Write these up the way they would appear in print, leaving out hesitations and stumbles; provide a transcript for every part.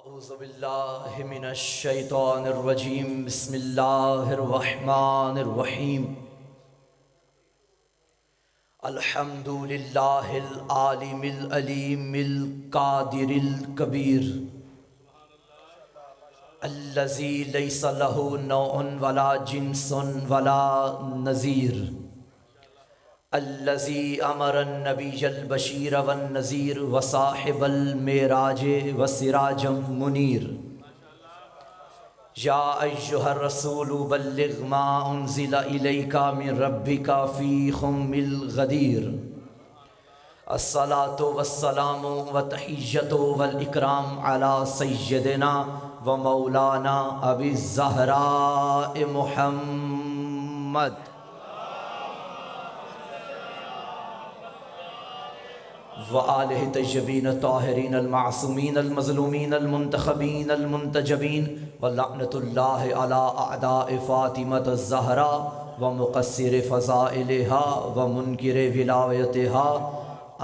اعوذ باللہ من الشیطان الرجیم بسم اللہ الرحمن الرحیم الحمد للہ العالم العلیم القادر الکبیر الذی لیس لہ نوع ولا جنس ولا نظیر الذی امر النبی البشیر والنذیر وصاحب المعراج وسراجا منیر یا ایہا الرسول بلغ ما انزل الیک من ربک فی خم الغدیر الصلاة والسلام والتحیۃ والاکرام علی سیدنا و مولانا ابی الزہراء محمد وآلہ طیبین الطاہرین المعصومین المظلومین المنتخبین المنتجبین ولعنۃ اللہ علی اعداء فاطمۃ الزہراء ومقصر فضائلها ومنکر ولایتها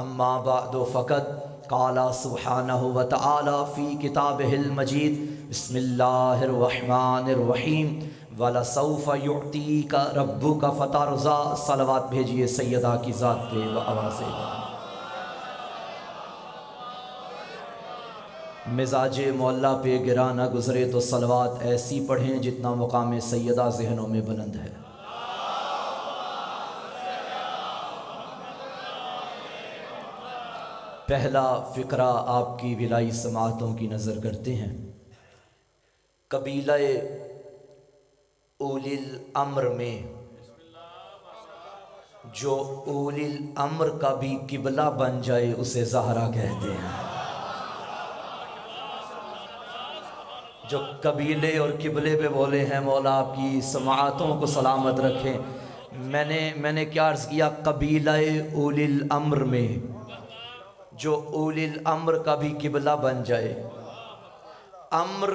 اما بعد فقد قال سبحانہ وتعالی فی کتابہ المجید بسم اللہ الرحمن الرحیم وَلَسَوْفَ يُعْتِيكَ رَبُّكَ فَتَرْضَىٰ صلوات بھیجئے سیدہ کی ذات پہ و آواز مزاج معلیٰ پہ گراں نہ گزرے تو صلوات ایسی پڑھیں جتنا مقام سیدہ ذہنوں میں بلند ہے۔ پہلا فقرہ آپ کی ولائی سماعتوں کی نظر کرتے ہیں۔ قبیلہ اولی الامر میں جو اولی الامر کا بھی قبلہ بن جائے اسے زہرا کہتے ہیں۔ جو قبیلے اور قبلے پہ بولے ہیں مولا آپ کی سماعتوں کو سلامت رکھیں۔ میں نے کیا عرض کیا؟ قبیلہ اولی الامر میں جو اولی الامر کا بھی قبلہ بن جائے۔ امر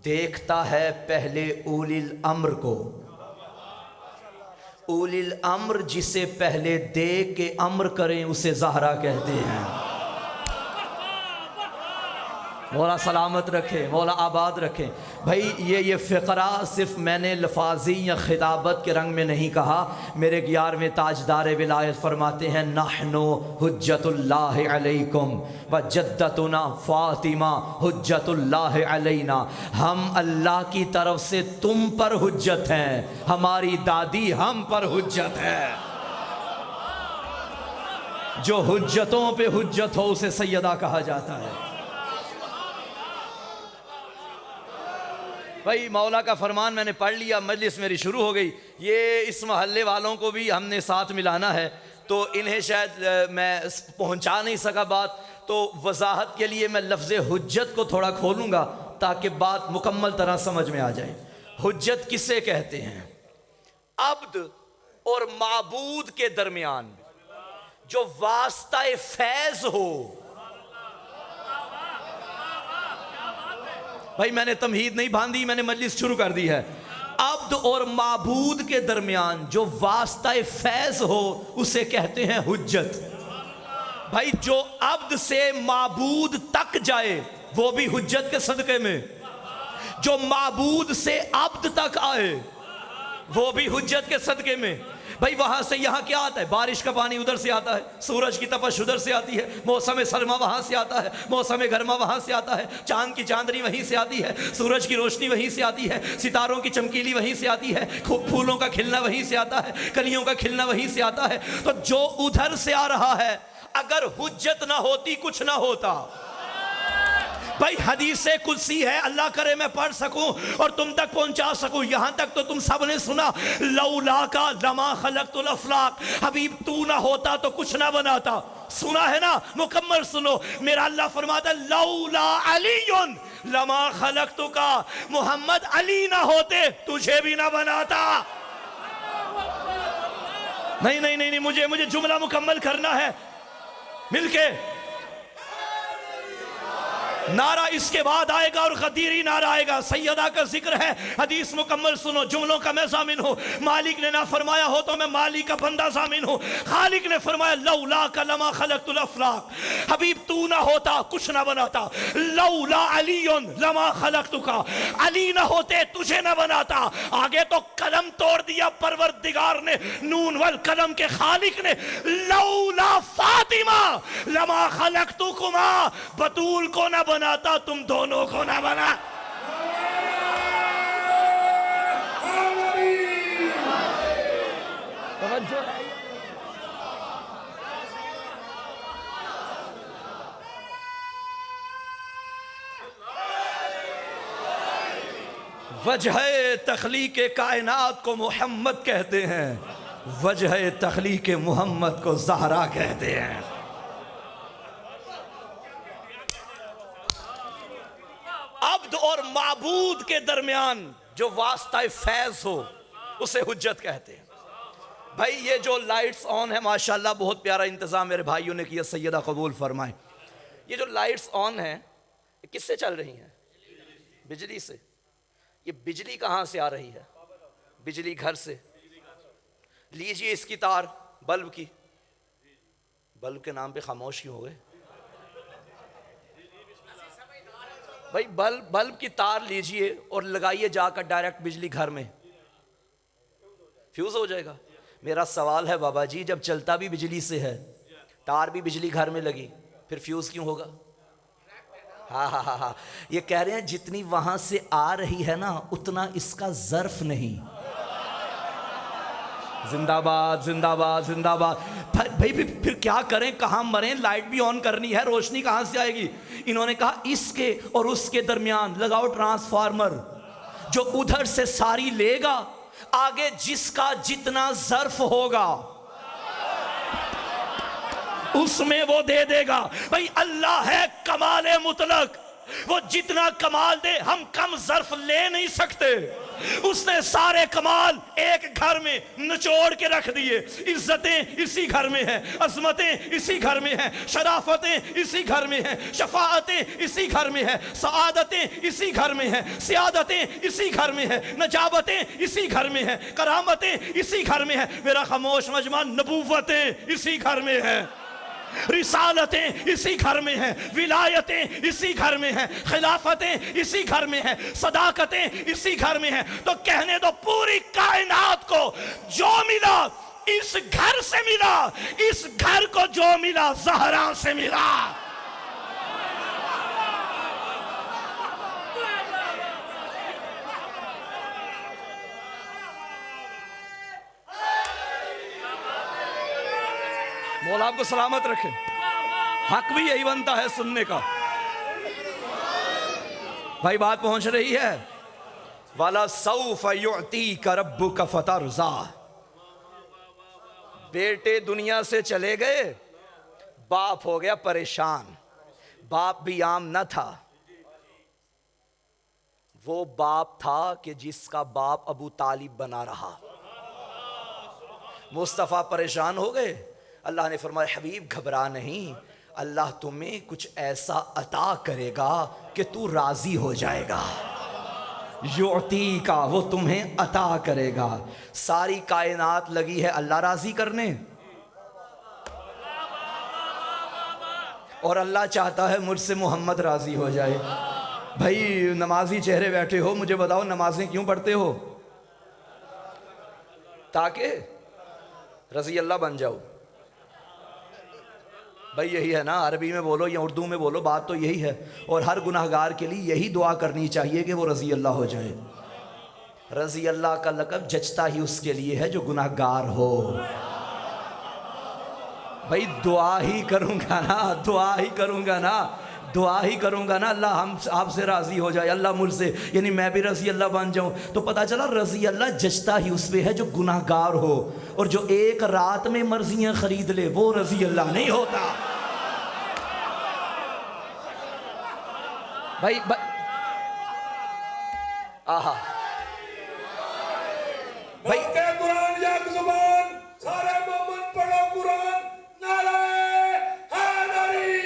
دیکھتا ہے پہلے اولی الامر کو، اولی الامر جسے پہلے دیکھ کے امر کریں اسے زہرا کہتے ہیں۔ مولا سلامت رکھے، مولا آباد رکھے۔ بھائی یہ فقرہ صرف میں نے لفاظی یا خطابت کے رنگ میں نہیں کہا۔ میرے گیار میں تاجدار ولایت فرماتے ہیں نحنو حجت اللہ علیکم وجدتنا فاطمہ حجت اللہ علینا۔ ہم اللہ کی طرف سے تم پر حجت ہیں، ہماری دادی ہم پر حجت ہے۔ جو حجتوں پہ حجت ہو اسے سیدہ کہا جاتا ہے۔ بھائی مولا کا فرمان میں نے پڑھ لیا، مجلس میری شروع ہو گئی۔ یہ اس محلے والوں کو بھی ہم نے ساتھ ملانا ہے تو انہیں شاید میں پہنچا نہیں سکا بات، تو وضاحت کے لیے میں لفظ حجت کو تھوڑا کھولوں گا تاکہ بات مکمل طرح سمجھ میں آ جائے۔ حجت کسے کہتے ہیں؟ عبد اور معبود کے درمیان جو واسطہ فیض ہو۔ بھائی میں نے تمہید نہیں باندھی، میں نے مجلس شروع کر دی ہے۔ عبد اور معبود کے درمیان جو واسطہ فیض ہو اسے کہتے ہیں حجت۔ بھائی جو عبد سے معبود تک جائے وہ بھی حجت کے صدقے میں، جو معبود سے عبد تک آئے وہ بھی حجت کے صدقے میں۔ بھائی وہاں سے یہاں کیا آتا ہے؟ بارش کا پانی ادھر سے آتا ہے، سورج کی تپش ادھر سے آتی ہے، موسم سرما وہاں سے آتا ہے، موسم گرما وہاں سے آتا ہے، چاند کی چاندنی وہیں سے آتی ہے، سورج کی روشنی وہیں سے آتی ہے، ستاروں کی چمکیلی وہیں سے آتی ہے، پھولوں کا کھلنا وہیں سے آتا ہے، کلیوں کا کھلنا وہیں سے آتا ہے۔ تو جو ادھر سے آ رہا ہے اگر حجت نہ ہوتی کچھ نہ ہوتا۔ بھائی حدیث قدسی ہے، اللہ کرے میں پڑھ سکوں اور تم تک پہنچا سکوں۔ یہاں تک تو تم سب نے سنا، لولا کا لما خلقت الافلاق، حبیب تو نہ ہوتا تو کچھ نہ بناتا۔ سنا ہے نا؟ مکمل سنو۔ میرا اللہ فرماتا لولا علی لما خلقت کا، محمد علی نہ ہوتے تجھے بھی نہ بناتا۔ نہیں مجھے جملہ مکمل کرنا ہے مل کے۔ نعرہ اس کے بعد آئے گا اور غدیری نعرہ آئے گا. سیدہ کا ذکر ہے, حدیث مکمل سنو, جملوں کا میں ضامن ہوں. مالک نے نہ فرمایا ہو تو میں مالک کا بندہ ضامن ہوں. خالق نے فرمایا لولا لما خلقت الافلاق, حبیب تو نہ ہوتا کچھ نہ بناتا. لولا علی لما خلقتک, علی نہ ہوتے تجھے نہ بناتا. آگے تو قلم توڑ دیا پروردگار نے, نون والقلم کے خالق نے. لولا فاطمہ لما خلقتکما, بطول کو نہ بناتا تم دونوں کو نہ بنا. وجہ تخلیق کائنات کو محمد کہتے ہیں, وجہ تخلیق محمد کو زہرا کہتے ہیں. عبد اور معبود کے درمیان جو واسطہ فیض ہو اسے حجت کہتے ہیں. بھائی یہ جو لائٹس آن ہے ماشاءاللہ بہت پیارا انتظام میرے بھائیوں نے کیا, سیدہ قبول فرمائیں. یہ جو لائٹس آن ہیں کس سے چل رہی ہیں؟ بجلی سے. یہ بجلی کہاں سے آ رہی ہے؟ بجلی گھر سے. لیجئے اس کی تار بلب کی, بلب کے نام پہ خاموش ہی ہو گئے. بھائی بلب کی تار لیجئے اور لگائیے جا کر ڈائریکٹ بجلی گھر میں, فیوز ہو جائے گا. میرا سوال ہے بابا جی, جب چلتا بھی بجلی سے ہے, تار بھی بجلی گھر میں لگی, پھر فیوز کیوں ہوگا؟ ہاں یہ کہہ رہے ہیں جتنی وہاں سے آ رہی ہے نا اتنا اس کا ظرف نہیں. زندہ باد زندہ باد زندہ باد. بھائی پھر کیا کریں, کہاں مریں؟ لائٹ بھی آن کرنی ہے, روشنی کہاں سے آئے گی؟ انہوں نے کہا اس کے اور اس کے درمیان لگاؤ ٹرانسفارمر, جو ادھر سے ساری لے گا, آگے جس کا جتنا ظرف ہوگا اس میں وہ دے دے گا. بھائی اللہ ہے کمال مطلق, وہ جتنا کمال دے ہم کم ظرف لے نہیں سکتے. اس نے سارے کمال ایک گھر میں نچوڑ کے رکھ دیے. عزتیں اسی گھر میں ہیں, عظمتیں اسی گھر میں ہیں, شرافتیں اسی گھر میں ہیں, شفاعتیں اسی گھر میں ہیں, سعادتیں اسی گھر میں ہیں, سیادتیں اسی گھر میں ہیں, نجابتیں اسی گھر میں ہیں, کرامتیں اسی گھر میں ہیں. میرا خاموش مجمع, نبوتیں اسی گھر میں ہیں, رسالتیں اسی گھر میں ہیں, ولایتیں اسی گھر میں ہیں, خلافتیں اسی گھر میں ہیں, صداقتیں اسی گھر میں ہیں. تو کہنے دو پوری کائنات کو جو ملا اس گھر سے ملا, اس گھر کو جو ملا زہرا سے ملا. مولا آپ کو سلامت رکھے. حق بھی یہی بنتا ہے سننے کا. بھائی بات پہنچ رہی ہے. وَلَا سَوْفَ يُعْتِيكَ رَبُّكَ فَتَرْضَىٰ. بیٹے دنیا سے چلے گئے, باپ ہو گیا پریشان. باپ بھی عام نہ تھا, وہ باپ تھا کہ جس کا باپ ابو طالب بنا رہا. مصطفیٰ پریشان ہو گئے. اللہ نے فرمایا حبیب گھبرا نہیں, اللہ تمہیں کچھ ایسا عطا کرے گا کہ تو راضی ہو جائے گا. یعطی کا, وہ تمہیں عطا کرے گا. ساری کائنات لگی ہے اللہ راضی کرنے, اور اللہ چاہتا ہے مجھ سے محمد راضی ہو جائے. بھائی نمازی چہرے بیٹھے ہو, مجھے بتاؤ نمازیں کیوں پڑھتے ہو؟ تاکہ رضی اللہ بن جاؤ. بھائی یہی ہے نا, عربی میں بولو یا اردو میں بولو, بات تو یہی ہے. اور ہر گناہگار کے لیے یہی دعا کرنی چاہیے کہ وہ رضی اللہ ہو جائے. رضی اللہ کا لقب جچتا ہی اس کے لیے ہے جو گناہگار ہو. بھائی دعا ہی کروں گا نا, دعا ہی کروں گا نا, دعا ہی کروں گا نا, اللہ ہم آپ سے راضی ہو جائے, اللہ مجھ سے, یعنی میں بھی رضی اللہ بن جاؤں. تو پتا چلا رضی اللہ جچتا ہی اس پہ ہے جو گناہگار ہو, اور جو ایک رات میں مرضیاں خرید لے وہ رضی اللہ نہیں ہوتا. بھائی آہا بھائی قرآن یک زبان سارے مومن پڑھو قرآن. نعرہ حیدری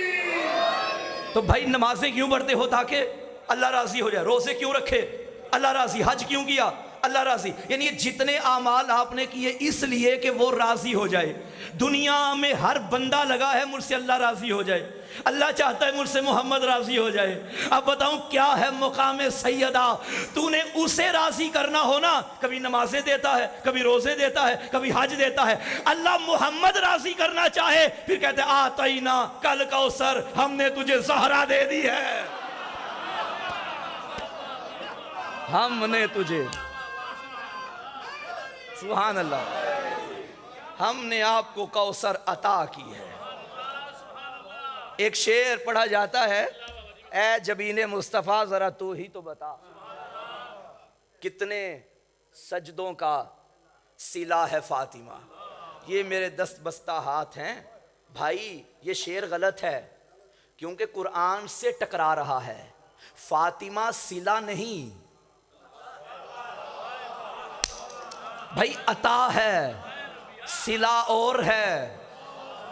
تو بھائی نمازیں کیوں پڑھتے ہو؟ تاکہ اللہ راضی ہو جائے. روزے کیوں رکھے؟ اللہ راضی. حج کیوں کیا؟ اللہ راضی. یعنی یہ جتنے اعمال آپ نے کیے اس لیے کہ وہ راضی ہو جائے. دنیا میں ہر بندہ لگا ہے مجھ سے اللہ راضی ہو جائے. اللہ چاہتا ہے مجھ سے محمد راضی ہو جائے. اب بتاؤں کیا ہے مقام سیدہ؟ تو نے اسے راضی کرنا ہو نا. کبھی نمازیں دیتا ہے, کبھی روزے دیتا ہے, کبھی حج دیتا ہے. اللہ محمد راضی کرنا چاہے پھر کہتے آتینا کل کوثر, ہم نے تجھے زہرا دے دی ہے, ہم نے تجھے, سبحان اللہ, ہم نے آپ کو کوثر عطا کی ہے. ایک شعر پڑھا جاتا ہے, اے جبین مصطفیٰ ذرا تو ہی تو بتا, کتنے سجدوں کا صلہ ہے فاطمہ, یہ میرے دست بستہ ہاتھ ہیں. بھائی یہ شعر غلط ہے کیونکہ قرآن سے ٹکرا رہا ہے. فاطمہ صلہ نہیں بھائی, عطا ہے. صلہ اور ہے,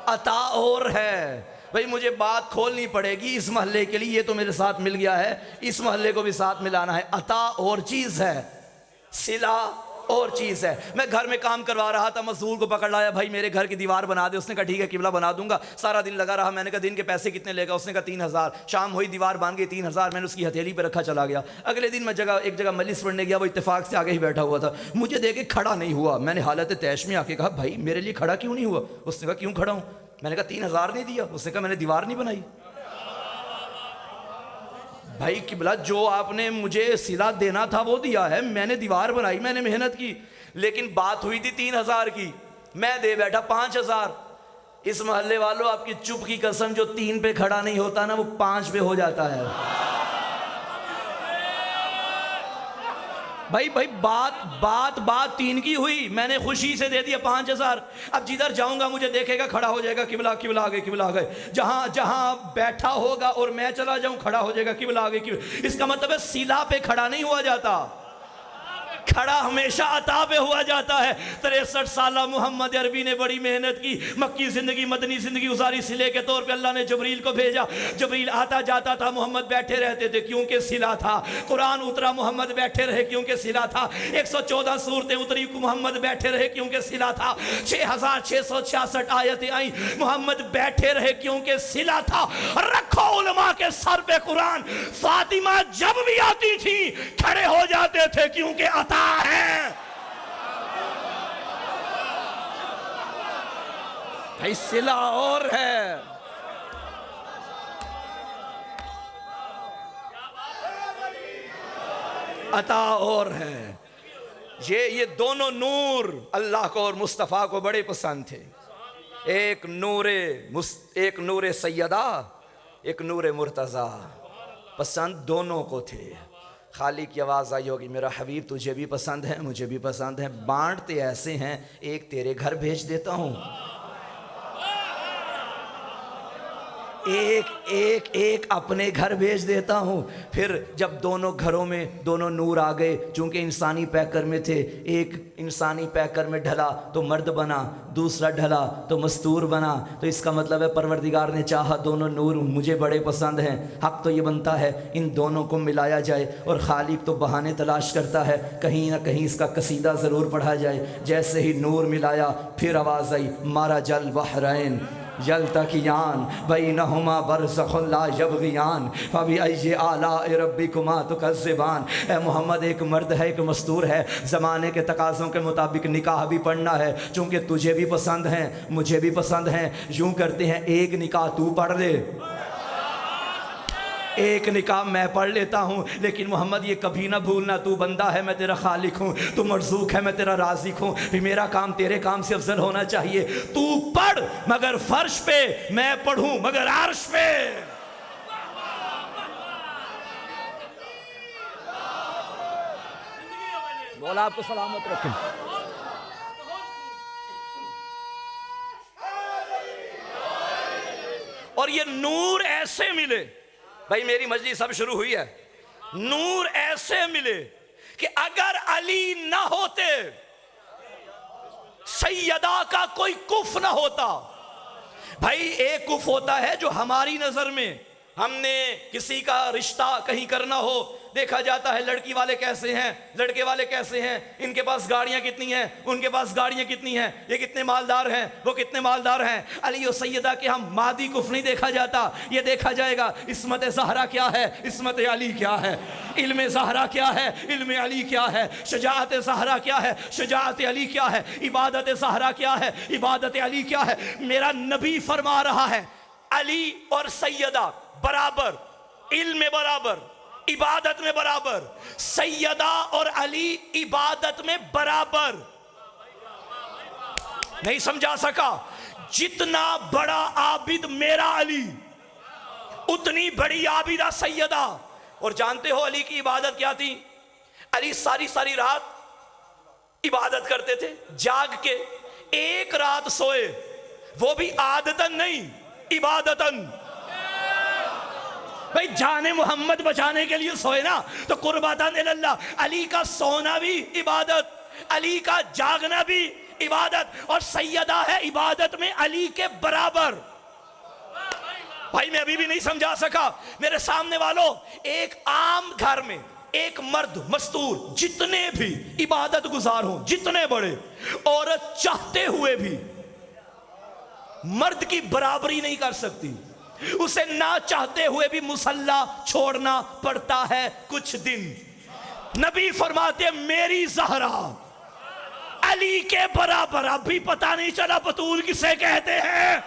عطا اور ہے. بھائی مجھے بات کھولنی پڑے گی اس محلے کے لیے, یہ تو میرے ساتھ مل گیا ہے, اس محلے کو بھی ساتھ ملانا ہے. عطا اور چیز ہے, صلہ اور چیز ہے. میں گھر میں کام کروا رہا تھا, مزدور کو پکڑ لایا, بھائی میرے گھر کی دیوار بنا دے. اس نے کہا ٹھیک ہے قبلہ بنا دوں گا. سارا دن لگا رہا. میں نے کہا دن کے پیسے کتنے لے گا؟ اس نے کہا 3000. شام ہوئی, دیوار بان گئی 3000. میں نے اس کی ہتھیلی پہ رکھا, چلا گیا. اگلے دن میں ایک جگہ مجلس پڑھنے گیا, وہ اتفاق سے آگے ہی بیٹھا ہوا تھا. مجھے دیکھ کے کھڑا نہیں ہوا. میں نے حالت تیش میں آ کے کہا بھائی میرے لیے کھڑا کیوں نہیں ہوا؟ اس نے کہا کیوں کھڑا ہوں؟ میں نے کہا 3000 نہیں دیا. اس نے کہا میں نے دیوار نہیں بنائی. بھائی قبلہ جو آپ نے مجھے صلہ دینا تھا وہ دیا ہے, میں نے دیوار بنائی, میں نے محنت کی. لیکن بات ہوئی تھی 3000 کی, میں دے بیٹھا 5000. اس محلے والوں آپ کی چپ کی قسم, جو 3 پہ کھڑا نہیں ہوتا نا وہ 5 پہ ہو جاتا ہے. بھائی بات 3 کی ہوئی, میں نے خوشی سے دے دیا 5000. اب جدھر جاؤں گا مجھے دیکھے گا, کھڑا ہو جائے گا, قبلہ آ گئے. جہاں بیٹھا ہوگا اور میں چلا جاؤں کھڑا ہو جائے گا, قبلہ آ گئے. اس کا مطلب ہے صلہ پہ کھڑا نہیں ہوا جاتا, کھڑا ہمیشہ عطا پہ ہوا جاتا ہے. 63 سالہ محمد عربی نے بڑی محنت کی, مکی زندگی مدنی زندگی گزاری. صلے کے طور پہ اللہ نے جبریل کو بھیجا. جبریل آتا جاتا تھا, محمد بیٹھے رہتے تھے کیونکہ صلہ تھا. قرآن اترا, محمد بیٹھے رہے کیونکہ صلہ تھا. 114 سورتیں اتری, محمد بیٹھے رہے کیونکہ صلہ تھا. 6666 آیتیں آئیں, محمد بیٹھے رہے کیونکہ صلہ تھا. رکھو علماء کے سر پہ قرآن, فاطمہ جب بھی آتی تھی کھڑے ہو جاتے تھے کیونکہ عطا ہے. بھائی صلہ اور ہے, عطا اور ہے. یہ دونوں نور اللہ کو اور مصطفیٰ کو بڑے پسند تھے. ایک نور سیدہ, ایک نور مرتضیٰ. پسند دونوں کو تھے. خالق کی آواز آئی ہوگی, میرا حبیب تجھے بھی پسند ہے, مجھے بھی پسند ہے. بانٹتے ایسے ہیں, ایک تیرے گھر بھیج دیتا ہوں, ایک اپنے گھر بھیج دیتا ہوں. پھر جب دونوں گھروں میں دونوں نور آ گئے, چونکہ انسانی پیکر میں تھے, ایک انسانی پیکر میں ڈھلا تو مرد بنا, دوسرا ڈھلا تو مستور بنا. تو اس کا مطلب ہے پروردگار نے چاہا دونوں نور مجھے بڑے پسند ہیں, حق تو یہ بنتا ہے ان دونوں کو ملایا جائے. اور خالق تو بہانے تلاش کرتا ہے, کہیں نہ کہیں اس کا قصیدہ ضرور پڑھا جائے. جیسے ہی نور ملایا پھر آواز آئی, مارا جل بحرین یلتقیان بینہما برزخ لا یبغیان فبأی آلاء ربکما تکذبان. اے محمد ایک مرد ہے, ایک مستور ہے, زمانے کے تقاضوں کے مطابق نکاح بھی پڑھنا ہے, چونکہ تجھے بھی پسند ہیں مجھے بھی پسند ہیں. یوں کرتے ہیں ایک نکاح تو پڑھ لے, ایک نکاح میں پڑھ لیتا ہوں. لیکن محمد یہ کبھی نہ بھولنا, تو بندہ ہے میں تیرا خالق ہوں, تو مرزوق ہے میں تیرا رازق ہوں. پھر میرا کام تیرے کام سے افضل ہونا چاہیے. تو پڑھ مگر فرش پہ, میں پڑھوں مگر عرش پہ. مولا آپ کو سلامت رکھیں. اور یہ نور ایسے ملے, بھائی میری مجلس اب شروع ہوئی ہے, نور ایسے ملے کہ اگر علی نہ ہوتے, سیدہ کا کوئی کف نہ ہوتا. بھائی ایک کف ہوتا ہے جو ہماری نظر میں ہم نے کسی کا رشتہ کہیں کرنا ہو، دیکھا جاتا ہے لڑکی والے کیسے ہیں، لڑکے والے کیسے ہیں، ان کے پاس گاڑیاں کتنی ہیں، ان کے پاس گاڑیاں کتنی ہیں، یہ کتنے مالدار ہیں، وہ کتنے مالدار ہیں۔ علی و سیدہ کے ہم مادی کفر نہیں دیکھا جاتا، یہ دیکھا جائے گا عصمت زہرا کیا ہے، عصمت علی کیا ہے، علم زہرا کیا ہے، علم علی کیا ہے، شجاعت زہرا کیا ہے، شجاعت علی کیا ہے، عبادت زہرا کیا ہے، عبادت علی کیا ہے۔ میرا نبی فرما رہا ہے علی اور سیدہ برابر، علم میں برابر، عبادت میں برابر، سیدہ اور علی عبادت میں برابر۔ نہیں سمجھا سکا؟ جتنا بڑا عابد میرا علی، اتنی بڑی عابدہ سیدہ۔ اور جانتے ہو علی کی عبادت کیا تھی؟ علی ساری رات عبادت کرتے تھے، جاگ کے ایک رات سوئے، وہ بھی عادتاً نہیں، عبادتاً۔ بھئی جان محمد بچانے کے لیے سوئے نا، تو قرباتاً اللہ۔ علی کا سونا بھی عبادت، علی کا جاگنا بھی عبادت، اور سیدہ ہے عبادت میں علی کے برابر۔ بھائی میں ابھی بھی نہیں سمجھا سکا میرے سامنے والوں، ایک عام گھر میں ایک مرد مستور جتنے بھی عبادت گزار ہوں، جتنے بڑے، عورت چاہتے ہوئے بھی مرد کی برابری نہیں کر سکتی، اسے نہ چاہتے ہوئے بھی مصلی چھوڑنا پڑتا ہے کچھ دن۔ نبی فرماتے ہیں میری زہرا علی کے برابر۔ اب بھی پتہ نہیں چلا بطول کسے کہتے ہیں؟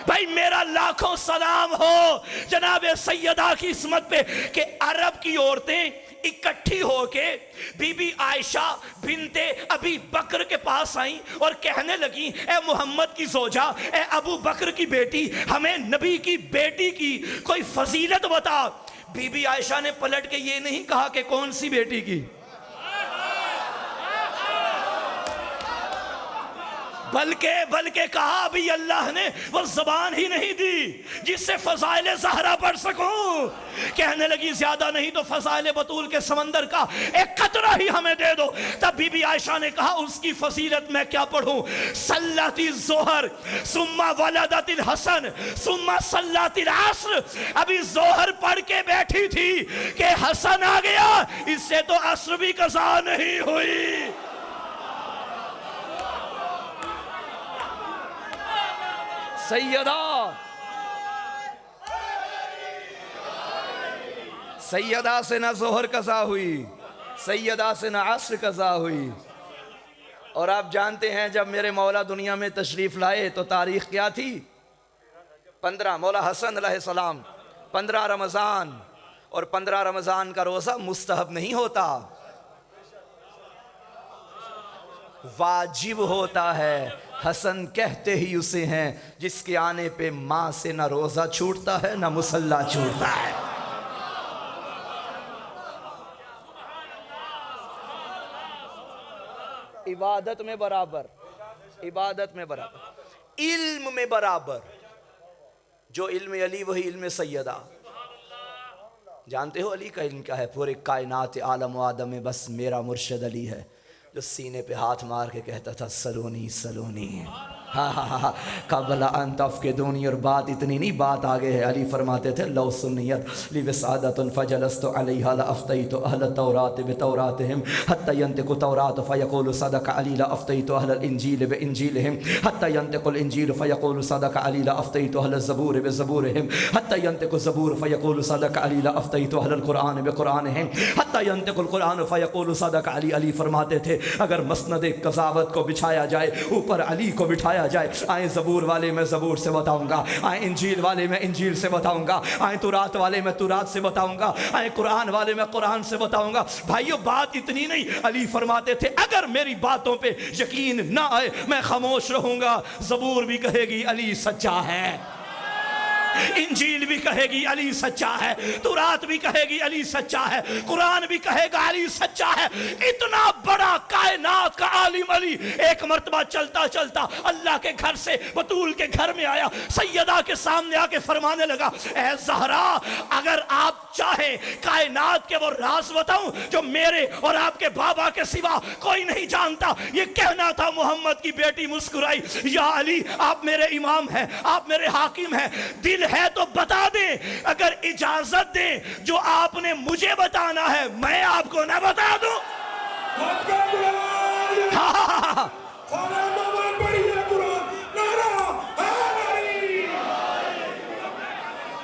بھائی میرا لاکھوں سلام ہو جناب سیدہ کی عصمت پہ کہ عرب کی عورتیں اکٹھی ہو کے بی بی عائشہ بنت ابی بکر کے پاس آئیں اور کہنے لگیں اے محمد کی زوجہ، اے ابو بکر کی بیٹی، ہمیں نبی کی بیٹی کی کوئی فضیلت بتا۔ بی بی عائشہ نے پلٹ کے یہ نہیں کہا کہ کون سی بیٹی کی، بلکہ کہا ابھی اللہ نے وہ زبان ہی نہیں دی جس سے فضائل زہرا پڑھ سکوں۔ کہنے لگی زیادہ نہیں تو فضائل بطول کے سمندر کا ایک قطرہ ہی ہمیں دے دو۔ تب بی بی عائشہ نے کہا اس کی فضیلت میں کیا پڑھوں؟ صلت الظہر ثم ولدت الحسن ثم صلت العصر۔ ابھی ظہر پڑھ کے بیٹھی تھی کہ حسن آ گیا، اس سے تو عصر بھی قضا نہیں ہوئی۔ سیدہ سے نہ ظہر قضا ہوئی، سیدہ سے نہ عصر قضا ہوئی۔ اور آپ جانتے ہیں جب میرے مولا دنیا میں تشریف لائے تو تاریخ کیا تھی؟ 15 مولا حسن علیہ السلام 15 رمضان، اور 15 رمضان کا روزہ مستحب نہیں ہوتا، واجب ہوتا ہے۔ حسن کہتے ہی اسے ہیں جس کے آنے پہ ماں سے نہ روزہ چھوٹتا ہے نہ مصلی چھوٹتا ہے۔ عبادت میں برابر، عبادت میں برابر، علم میں برابر۔ جو علم علی وہی علم سیدہ۔ جانتے ہو علی کا علم کیا ہے؟ پورے کائنات عالم و آدم میں بس میرا مرشد علی ہے جو سینے پہ ہاتھ مار کے کہتا تھا سلونی سلونی، قبل ان تفقدونی۔ اور بات اتنی نہیں، بات آگے ہے۔ علی فرماتے تھے لو سنیت لی وسعادت فجلست علیہا لافتیت اہل التورات بتوراتہم حتی ینطق التورات فیقول صدق علی لافتیت اہل الانجیل بانجیلہم حتی ینطق الانجیل فیقول صدق علی لافتیت اہل الزبور بزبورہم حتی ینطق الزبور فیقول صدق علی لافتیت اہل القرآن بقرآنہم حتی ینطق القرآن فیقول صدق علی۔ علی فرماتے تھے اگر مسند قضاوت کو بچھایا جائے، اوپر علی کو بٹھایا جائے، آئیں زبور والے میں زبور سے بتاؤں گا، آئیں انجیل والے میں انجیل سے بتاؤں گا، آئیں تورات والے میں تورات سے بتاؤں گا، آئیں قرآن والے میں قرآن سے بتاؤں گا۔ بھائیو بات اتنی نہیں، علی فرماتے تھے اگر میری باتوں پہ یقین نہ آئے میں خاموش رہوں گا۔ زبور بھی کہے گی علی سچا ہے، انجیل بھی کہے گی علی سچا ہے، تورات بھی کہے گی علی سچا ہے، قرآن بھی کہے گا علی سچا ہے۔ اتنا بڑا کائنات کا عالم علی ایک مرتبہ چلتا چلتا اللہ کے گھر سے بطول کے گھر میں آیا، سیدہ کے سامنے آ کے فرمانے لگا اے زہرا اگر آپ چاہیں کائنات کے وہ راز بتاؤں جو میرے اور آپ کے بابا کے سوا کوئی نہیں جانتا۔ یہ کہنا تھا، محمد کی بیٹی مسکرائی، یا علی آپ میرے امام ہیں، آپ میرے حاکم ہیں، دل دل ہے تو بتا دیں، اگر اجازت دیں جو آپ نے مجھے بتانا ہے میں آپ کو نہ بتا دوں. حق کا قرآن سارے مومن پڑھیے قرآن نعرہ حیدری.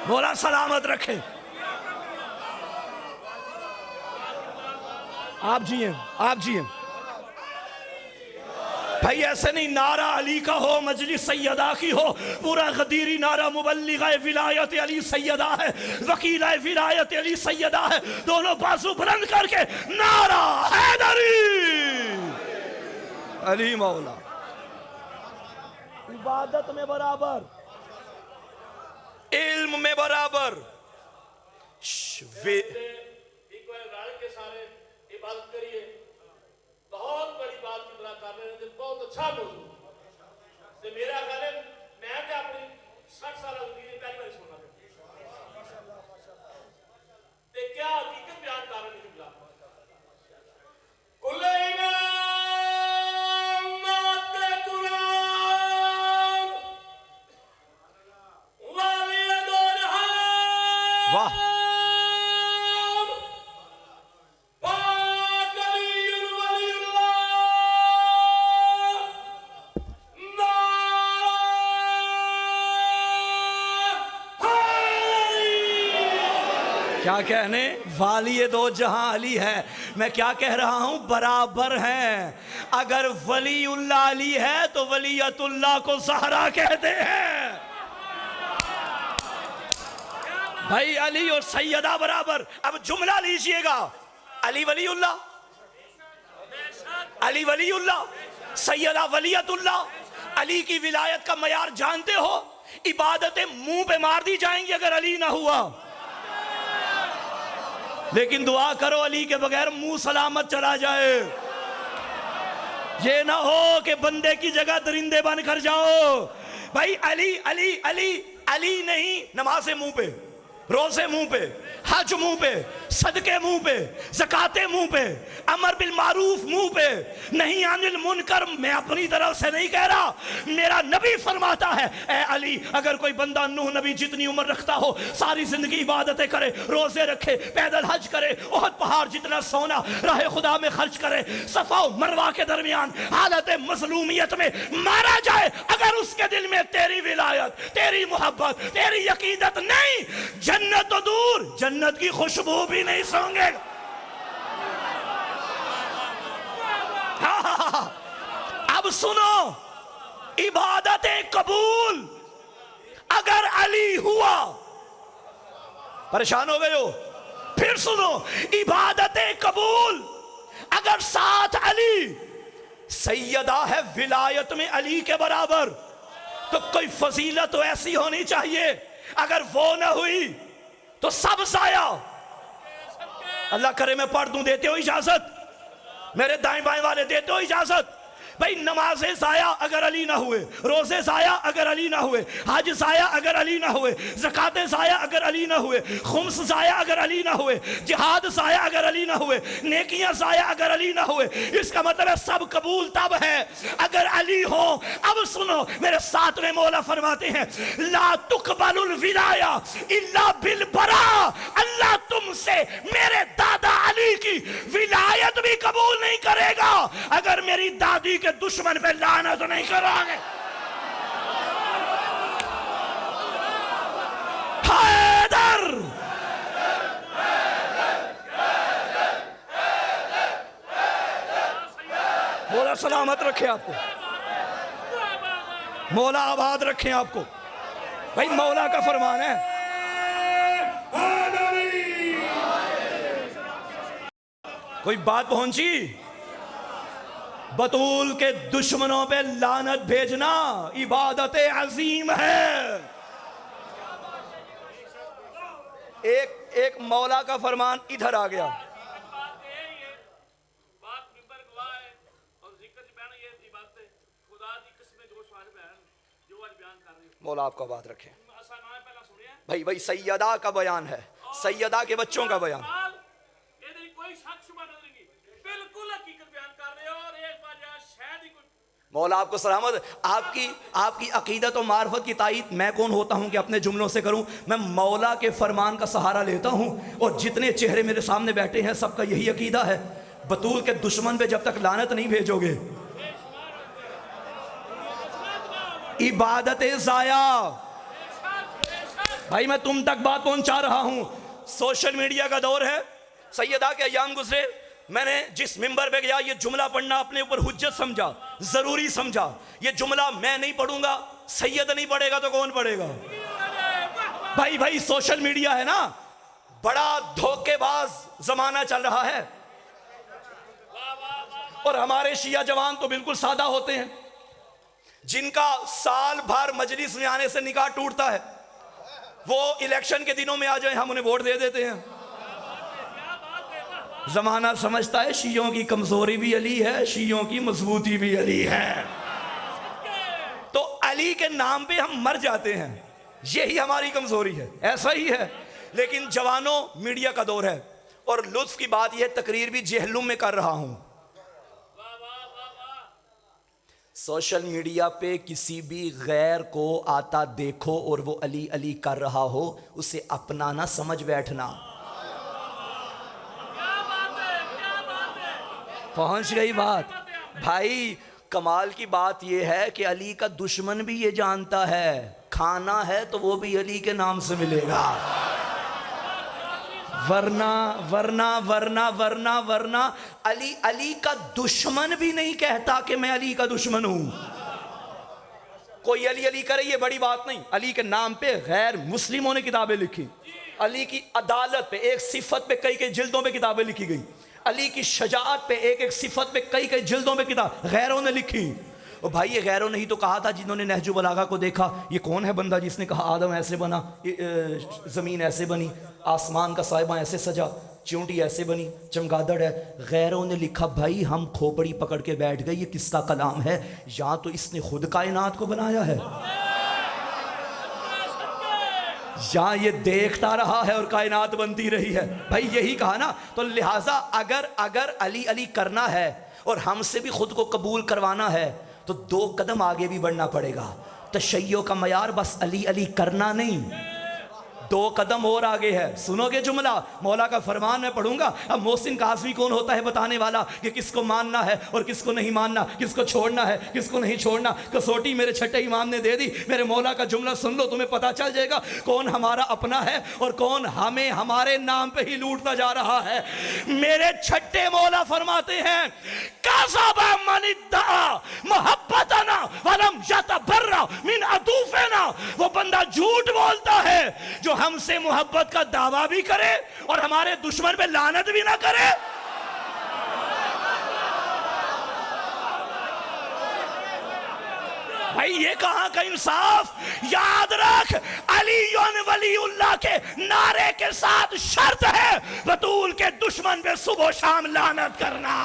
مولا سلامت رکھے. آپ جی ہیں بھائی، ایسے نہیں نعرہ علی کا ہو مجلس سیدہ کی ہو، پورا غدیری نعرہ مبلغ ولایت علی سیدہ ہے، وکیل ولایت علی سیدہ ہے. دونوں بازو بلند کر کے نعرہ حیدری علی مولا. عبادت میں برابر، علم میں برابر. عبادت کریے. بہت بڑی بات کی طرح کر رہے ہیں، بہت اچھا موضوع ہے. میرا خیال ہے میں کہ اپنی 60 سالہ زندگی پہلی بار سننا تے کیا حقیقت بیان کر رہے ہیں. کل امامت قرآن والی دو جہان. واہ، کیا کہنے، والی دو جہاں علی ہے. میں کیا کہہ رہا ہوں، برابر ہیں. اگر ولی اللہ علی ہے تو ولیت اللہ کو زہرا کہتے ہیں. بھائی علی اور سیدہ برابر. اب جملہ لیجئے گا، علی ولی اللہ، علی ولی اللہ، سیدہ ولیت اللہ. علی کی ولایت کا معیار جانتے ہو؟ عبادتیں منہ پہ مار دی جائیں گی اگر علی نہ ہوا. لیکن دعا کرو علی کے بغیر منہ سلامت چلا جائے. یہ نہ ہو کہ بندے کی جگہ درندے بن کر جاؤ. بھائی علی علی علی علی نہیں، نماز منہ پہ، روزے منہ پہ، حج منہ پہ، صدقے منہ پہ، زکاة منہ پہ، امر بالمعروف منہ پہ، نہیں عن المنکر. میں اپنی طرف سے نہیں کہہ رہا، میرا نبی فرماتا ہے اے علی، اگر کوئی بندہ نوح نبی جتنی عمر رکھتا ہو، ساری زندگی عبادتیں کرے، روزے رکھے، پیدل حج کرے، احد پہاڑ جتنا سونا راہ خدا میں خرچ کرے، صفا و مروہ کے درمیان حالت مظلومیت میں مارا جائے، اگر اس کے دل میں تیری ولایت، تیری محبت، تیری عقیدت نہیں، جنت تو دور، جنت کی خوشبو بھی نہیں سونگے گا. اب سنو، عبادت قبول اگر علی ہوا، پریشان ہو گئے ہو؟ پھر سنو، عبادت قبول اگر ساتھ علی، سیدہ ہے ولایت میں علی کے برابر، تو کوئی فضیلت تو ایسی ہونی چاہیے اگر وہ نہ ہوئی تو سب ضائع. اللہ کرے میں پڑھ دوں، دیتے ہو اجازت؟ میرے دائیں بائیں والے دیتے ہو اجازت؟ بھئی نمازیں ضائع اگر علی نہ ہوئے، روزے ضائع اگر علی نہ ہوئے، حج ضائع اگر علی نہ ہوئے، زکاة ضائع اگر علی نہ ہوئے، خمس ضائع اگر علی نہ ہوئے، جہاد ضائع اگر علی نہ ہوئے، نیکیاں ضائع اگر علی نہ ہوئے، اس کا مطلب ہے سب قبول تب ہے اگر علی ہو. اب سنو، میرے ساتھ میں مولا فرماتے ہیں لا تقبل الولایہ الا بالبراء. اللہ تم سے میرے دادا علی کی ولایت بھی قبول نہیں کرے گا اگر میری دادی کے دشمن پہ لعنت نہیں کرو گے. حیدر مولا سلامت رکھے آپ کو، مولا آباد رکھے آپ کو. بھائی مولا کا فرمان ہے. کوئی بات پہنچی؟ بطول کے دشمنوں پہ لعنت بھیجنا عبادت عظیم ہے. ایک مولا کا فرمان ادھر آ گیا. مولا آپ کو بات رکھے. بھائی سیدہ کا بیان ہے، سیدہ کے بچوں کا بیان. مولا آپ کو سلامت. آپ کی عقیدت و معرفت کی تائید میں کون ہوتا ہوں کہ اپنے جملوں سے کروں؟ میں مولا کے فرمان کا سہارا لیتا ہوں، اور جتنے چہرے میرے سامنے بیٹھے ہیں سب کا یہی عقیدہ ہے. بطول کے دشمن پہ جب تک لعنت نہیں بھیجو گے، عبادت ضائع. بھائی میں تم تک بات پہنچا رہا ہوں. سوشل میڈیا کا دور ہے. سیدہ کے ایام گزرے، میں نے جس ممبر پہ گیا یہ جملہ پڑھنا اپنے اوپر حجت سمجھا، ضروری سمجھا. یہ جملہ میں نہیں پڑھوں گا، سید نہیں پڑھے گا تو کون پڑھے گا؟ بھائی سوشل میڈیا ہے نا، بڑا دھوکے باز زمانہ چل رہا ہے. اور ہمارے شیعہ جوان تو بالکل سادہ ہوتے ہیں، جن کا سال بھر مجلس میں آنے سے نکاح ٹوٹتا ہے، وہ الیکشن کے دنوں میں آ جائیں ہم انہیں ووٹ دے دیتے ہیں. زمانہ سمجھتا ہے شیعوں کی کمزوری بھی علی ہے، شیعوں کی مضبوطی بھی علی ہے. تو علی کے نام پہ ہم مر جاتے ہیں، یہی ہماری کمزوری ہے. ایسا ہی ہے. لیکن جوانوں، میڈیا کا دور ہے، اور لطف کی بات یہ تقریر بھی جہلم میں کر رہا ہوں. سوشل میڈیا پہ کسی بھی غیر کو آتا دیکھو اور وہ علی علی کر رہا ہو، اسے اپنا نہ سمجھ بیٹھنا. پہنچ گئی بات؟ بھائی کمال کی بات یہ ہے کہ علی کا دشمن بھی یہ جانتا ہے کھانا ہے تو وہ بھی علی کے نام سے ملے گا، ورنہ علی کا دشمن بھی نہیں کہتا کہ میں علی کا دشمن ہوں. کوئی علی علی کرے یہ بڑی بات نہیں. علی کے نام پہ غیر مسلموں نے کتابیں لکھی، علی کی عدالت پہ ایک صفت پہ کئی جلدوں پہ کتابیں لکھی گئی، علی کی شجاعت پہ ایک صفت پہ کئی جلدوں پہ کتاب غیروں نے لکھی. اور بھائی یہ غیروں نے ہی تو کہا تھا جنہوں نے نہج البلاغہ کو دیکھا، یہ کون ہے بندہ جس نے کہا آدم ایسے بنا، زمین ایسے بنی، آسمان کا سائبہ ایسے سجا، چونٹی ایسے بنی، چمگادڑ ہے. غیروں نے لکھا بھائی ہم کھوپڑی پکڑ کے بیٹھ گئے، یہ کس کا کلام ہے؟ یا تو اس نے خود کائنات کو بنایا ہے، یا یہ دیکھتا رہا ہے اور کائنات بنتی رہی ہے. بھائی یہی کہا نا. تو لہٰذا اگر علی علی کرنا ہے اور ہم سے بھی خود کو قبول کروانا ہے تو 2 قدم آگے بھی بڑھنا پڑے گا. تشیع کا معیار بس علی علی کرنا نہیں، 2 قدم اور آگے ہے. سنو گے جملہ؟ مولا کا فرمان میں پڑھوں گا. اب محسن کاظمی کون ہوتا ہے بتانے والا کہ کس کو ماننا ہے اور کس کو نہیں ماننا، کس کو چھوڑنا ہے کس کو نہیں چھوڑنا. کسوٹی میرے چھٹے امام نے دے دی. میرے مولا کا جملہ سن لو، تمہیں پتا چل جائے گا کون ہمارا اپنا ہے اور کون ہمیں ہمارے نام پہ ہی لوٹتا جا رہا ہے. میرے چھٹے مولا فرماتے ہیں کذب من ادعا محبتنا ولم یتبرأ من عطوفنا. وہ بندہ جھوٹ بولتا ہے جو ہم سے محبت کا دعویٰ بھی کرے اور ہمارے دشمن پہ لعنت بھی نہ کرے. بھائی یہ کہاں کا انصاف؟ یاد رکھ علی ولی اللہ کے نعرے کے ساتھ شرط ہے بطول کے دشمن پہ صبح و شام لعنت کرنا.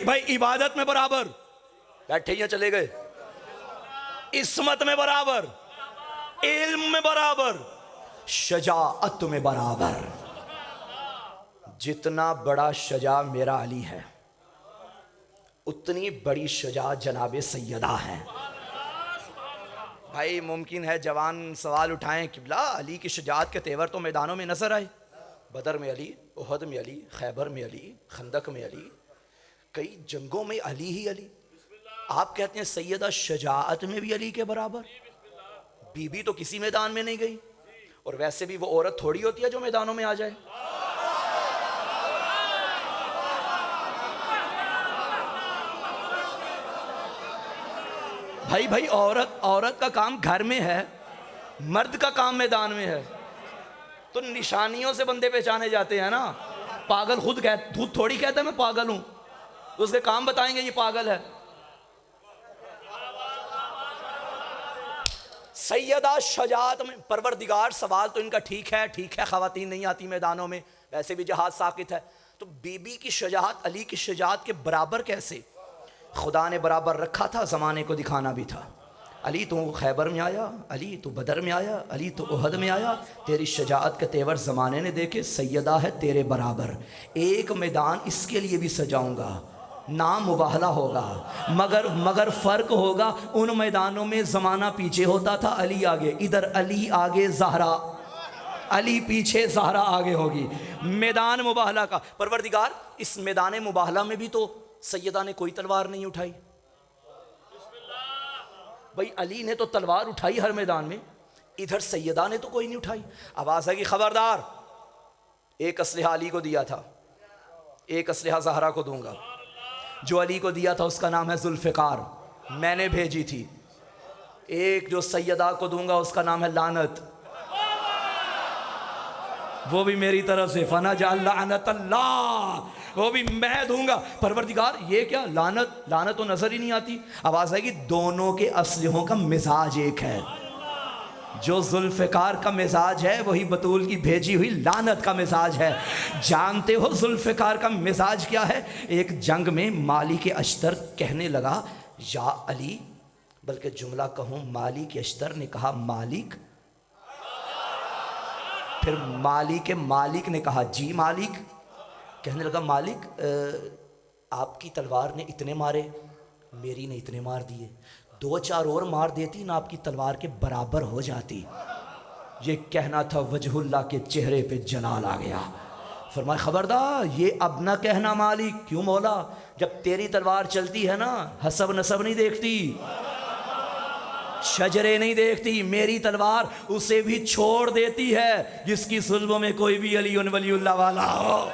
بھائی عبادت میں برابر، بیٹھے یا چلے گئے، عصمت میں برابر، علم میں برابر، شجاعت میں برابر. جتنا بڑا شجاع میرا علی ہے اتنی بڑی شجاع جناب سیدہ ہے. بھائی ممکن ہے جوان سوال اٹھائیں قبلہ علی کی شجاعت کے تیور تو میدانوں میں نظر آئے، بدر میں علی، احد میں علی، خیبر میں علی، خندق میں علی، کئی جنگوں میں علی ہی علی. آپ کہتے ہیں سیدہ شجاعت میں بھی علی کے برابر. بی بی تو کسی میدان میں نہیں گئی، اور ویسے بھی وہ عورت تھوڑی ہوتی ہے جو میدانوں میں آ جائے. بھائی عورت کا کام گھر میں ہے، مرد کا کام میدان میں ہے. تو نشانیوں سے بندے پہچانے جاتے ہیں نا. پاگل خود تھوڑی کہتا ہے میں پاگل ہوں، تو اس کے کام بتائیں گے یہ پاگل ہے. سیدہ شجاعت میں پروردگار سوال تو ان کا ٹھیک ہے خواتین نہیں آتی میدانوں میں، ویسے بھی جہاد ساقط ہے، تو بی بی کی شجاعت علی کی شجاعت کے برابر کیسے؟ خدا نے برابر رکھا تھا، زمانے کو دکھانا بھی تھا۔ علی تو خیبر میں آیا، علی تو بدر میں آیا، علی تو احد میں آیا، تیری شجاعت کے تیور زمانے نے دیکھے، سیدہ ہے تیرے برابر، ایک میدان اس کے لیے بھی سجاؤں گا، نام مباہلہ ہوگا، مگر فرق ہوگا، ان میدانوں میں زمانہ پیچھے ہوتا تھا، علی آگے، ادھر علی آگے زہرا، علی پیچھے زہرا آگے ہوگی، میدان مباہلہ کا۔ پروردگار اس میدان مباہلہ میں بھی تو سیدہ نے کوئی تلوار نہیں اٹھائی، بھئی علی نے تو تلوار اٹھائی ہر میدان میں، ادھر سیدہ نے تو کوئی نہیں اٹھائی۔ آواز ہے کہ خبردار، ایک اسلحہ علی کو دیا تھا، ایک اسلحہ زہرا کو دوں گا، جو علی کو دیا تھا اس کا نام ہے ذوالفقار، میں نے بھیجی تھی، ایک جو سیدہ کو دوں گا اس کا نام ہے لعنت، وہ بھی میری طرف سے، فَنَجْعَلْ لَعْنَةَ اللَّهِ، وہ بھی میں دوں گا۔ پروردگار یہ کیا لعنت تو نظر ہی نہیں آتی۔ آواز ہے کہ دونوں کے اسلحوں کا مزاج ایک ہے، جو ذوالفقار کا مزاج ہے وہی بطول کی بھیجی ہوئی لعنت کا مزاج ہے۔ جانتے ہو ذوالفقار کا مزاج کیا ہے؟ ایک جنگ میں مالک اشتر کہنے لگا یا علی، بلکہ جملہ کہوں مالک اشتر نے کہا مالک، پھر مالک نے کہا جی مالک، کہنے لگا مالک آپ کی تلوار نے اتنے مارے، میری نے اتنے مار دیے، 2-4 اور مار دیتی نہ آپ کی تلوار کے برابر ہو جاتی۔ یہ کہنا تھا، وجہ اللہ کے چہرے پہ جلال آ گیا، فرمایا خبردار یہ اب نہ کہنا مالک۔ کیوں مولا؟ جب تیری تلوار چلتی ہے نا، حسب نسب نہیں دیکھتی، شجرے نہیں دیکھتی، میری تلوار اسے بھی چھوڑ دیتی ہے جس کی صلبوں میں کوئی بھی علی ولی اللہ والا ہو۔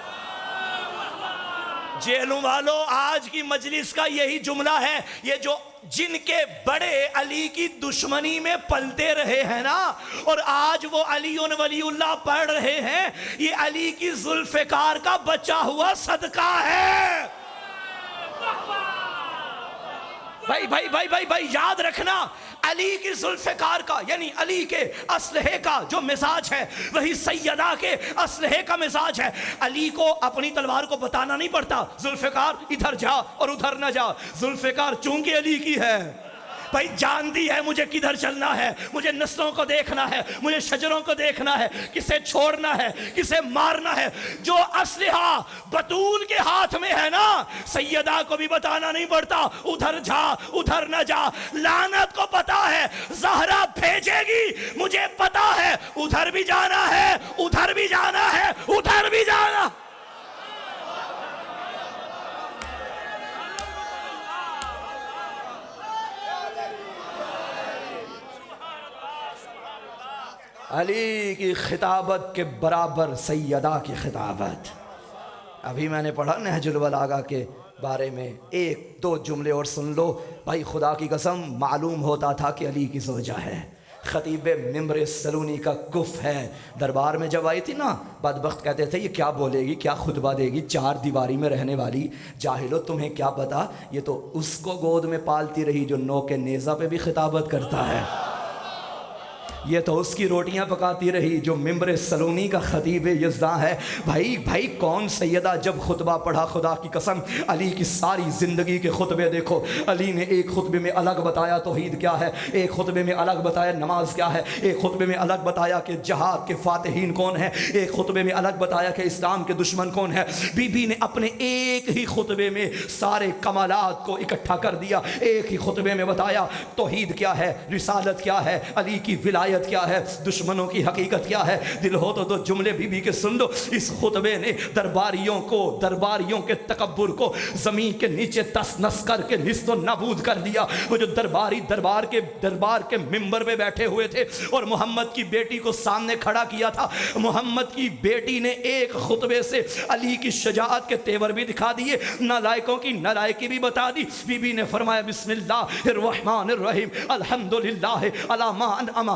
جیلوں والو، آج کی مجلس کا یہی جملہ ہے، یہ جو جن کے بڑے علی کی دشمنی میں پلتے رہے ہیں نا، اور آج وہ علی ولی اللہ پڑھ رہے ہیں، یہ علی کی ذوالفقار کا بچا ہوا صدقہ ہے۔ بھائی یاد رکھنا، علی کی ذوالفقار کا یعنی علی کے اسلحے کا جو مزاج ہے وہی سیدہ کے اسلحے کا مزاج ہے۔ علی کو اپنی تلوار کو بتانا نہیں پڑتا، ذوالفقار ادھر جا اور ادھر نہ جا، ذوالفقار چونکہ علی کی ہے بھائی جانتی ہے مجھے کدھر چلنا ہے، مجھے نسلوں کو دیکھنا ہے، مجھے شجروں کو دیکھنا ہے، کسے چھوڑنا ہے، کسے مارنا ہے۔ جو اسلحہ بطول کے ہاتھ میں ہے نا، سیدہ کو بھی بتانا نہیں پڑتا، ادھر جا ادھر نہ جا، لعنت کو پتا ہے زہرا بھیجے گی، مجھے پتا ہے ادھر بھی جانا ہے، ادھر بھی جانا ہے، ادھر بھی جانا۔ علی کی خطابت کے برابر سیدہ کی خطابت۔ ابھی میں نے پڑھا نہج البلاغہ کے بارے میں، 1-2 جملے اور سن لو بھائی، خدا کی قسم معلوم ہوتا تھا کہ علی کی زوجہ ہے۔ خطیب ممبر سلونی کا کف ہے، دربار میں جب آئی تھی نا، بدبخت کہتے تھے یہ کیا بولے گی، کیا خطبہ دے گی، 4 دیواری میں رہنے والی، جاہلو تمہیں کیا پتا، یہ تو اس کو گود میں پالتی رہی جو نوک نیزہ پہ بھی خطابت کرتا ہے، یہ تو اس کی روٹیاں پکاتی رہی جو ممبر سلونی کا خطیب یزداں ہے۔ بھائی کون سیدہ جب خطبہ پڑھا، خدا کی قسم علی کی ساری زندگی کے خطبے دیکھو، علی نے ایک خطبے میں الگ بتایا توحید کیا ہے، ایک خطبے میں الگ بتایا نماز کیا ہے، ایک خطبے میں الگ بتایا کہ جہاد کے فاتحین کون ہیں، ایک خطبے میں الگ بتایا کہ اسلام کے دشمن کون ہے۔ بی بی نے اپنے ایک ہی خطبے میں سارے کمالات کو اکٹھا کر دیا، ایک ہی خطبے میں بتایا توحید کیا ہے، رسالت کیا ہے، علی کی ولایت کیا ہے، دشمنوں کی حقیقت کیا ہے۔ دل ہو تو 2 جملے بی بی کے سن لو۔ اس خطبے نے درباریوں کے تکبر کو زمین کے نیچے تس نس کر کے نیست و نابود کر دیا۔ وہ جو دربار کے ممبر پہ بیٹھے ہوئے تھے اور محمد کی بیٹی کو سامنے کھڑا کیا تھا، محمد کی بیٹی نے ایک خطبے سے علی کی شجاعت کے تیور بھی دکھا دیے، نالائکوں کی نالائکی بھی بتا دی۔ بی بی نے فرمایا بسم اللہ الرحمن الرحیم، الحمدللہ علی ما انعم